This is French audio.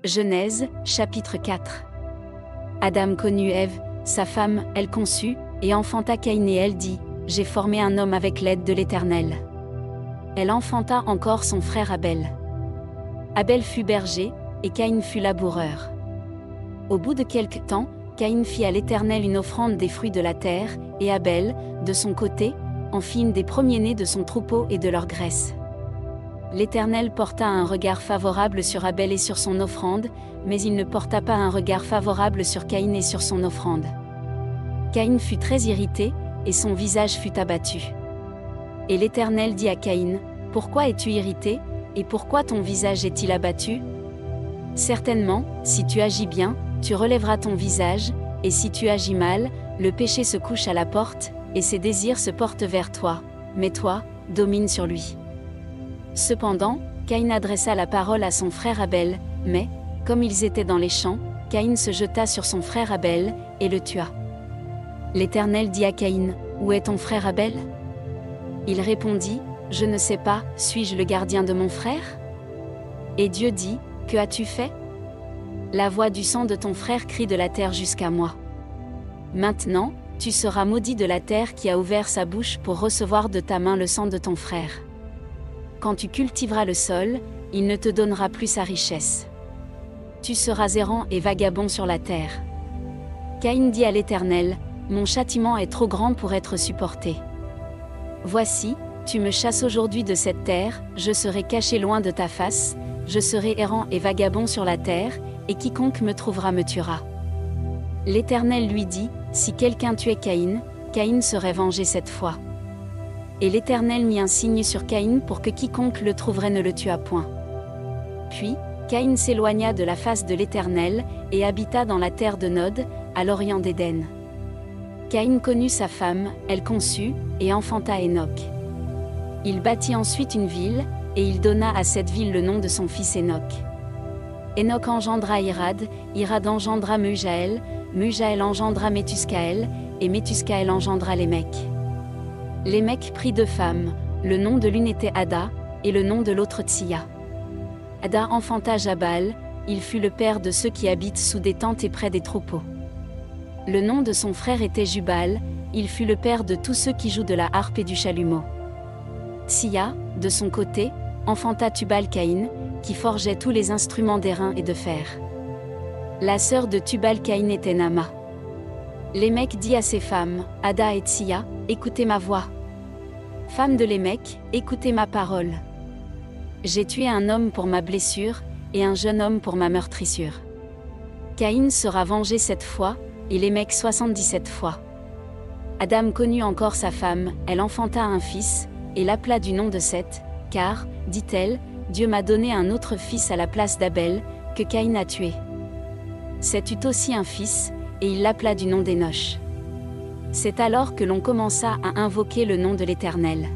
Genèse, chapitre 4. Adam connut Ève, sa femme, elle conçut, et enfanta Caïn et elle dit, « J'ai formé un homme avec l'aide de l'Éternel. » Elle enfanta encore son frère Abel. Abel fut berger, et Caïn fut laboureur. Au bout de quelque temps, Caïn fit à l'Éternel une offrande des fruits de la terre, et Abel, de son côté, en fit une des premiers-nés de son troupeau et de leur graisse. L'Éternel porta un regard favorable sur Abel et sur son offrande, mais il ne porta pas un regard favorable sur Caïn et sur son offrande. Caïn fut très irrité, et son visage fut abattu. Et l'Éternel dit à Caïn, « Pourquoi es-tu irrité, et pourquoi ton visage est-il abattu? Certainement, si tu agis bien, tu relèveras ton visage, et si tu agis mal, le péché se couche à la porte, et ses désirs se portent vers toi, mais toi, domine sur lui. » Cependant, Caïn adressa la parole à son frère Abel, mais, comme ils étaient dans les champs, Caïn se jeta sur son frère Abel, et le tua. L'Éternel dit à Caïn, « Où est ton frère Abel » Il répondit, « Je ne sais pas, suis-je le gardien de mon frère » Et Dieu dit, « Que as-tu fait » La voix du sang de ton frère crie de la terre jusqu'à moi. Maintenant, tu seras maudit de la terre qui a ouvert sa bouche pour recevoir de ta main le sang de ton frère. Quand tu cultiveras le sol, il ne te donnera plus sa richesse. Tu seras errant et vagabond sur la terre. Caïn dit à l'Éternel, « Mon châtiment est trop grand pour être supporté. Voici, tu me chasses aujourd'hui de cette terre, je serai caché loin de ta face, je serai errant et vagabond sur la terre, et quiconque me trouvera me tuera. » L'Éternel lui dit, « Si quelqu'un tuait Caïn, Caïn serait vengé cette fois. » Et l'Éternel mit un signe sur Caïn pour que quiconque le trouverait ne le tuât point. Puis, Caïn s'éloigna de la face de l'Éternel, et habita dans la terre de Nod, à l'orient d'Éden. Caïn connut sa femme, elle conçut, et enfanta Hénoc. Il bâtit ensuite une ville, et il donna à cette ville le nom de son fils Hénoc. Hénoc engendra Irad, Irad engendra Mehujaël, Mehujaël engendra Méthuscaël, et Méthuscaël engendra Lémec. Lémec prit deux femmes, le nom de l'une était Ada, et le nom de l'autre Tsilla. Ada enfanta Jabal, il fut le père de ceux qui habitent sous des tentes et près des troupeaux. Le nom de son frère était Jubal, il fut le père de tous ceux qui jouent de la harpe et du chalumeau. Tsilla, de son côté, enfanta Tubal-Caïn, qui forgeait tous les instruments d'airain et de fer. La sœur de Tubal-Caïn était Nama. Lémec dit à ses femmes, Ada et Tsilla, écoutez ma voix. Femmes de Lémec, écoutez ma parole. J'ai tué un homme pour ma blessure, et un jeune homme pour ma meurtrissure. Caïn sera vengé 7 fois, et Lémec 77 fois. Adam connut encore sa femme, elle enfanta un fils, et l'appela du nom de Seth, car, dit-elle, Dieu m'a donné un autre fils à la place d'Abel, que Caïn a tué. Seth eut aussi un fils, et il l'appela du nom d'Énoch. C'est alors que l'on commença à invoquer le nom de l'Éternel.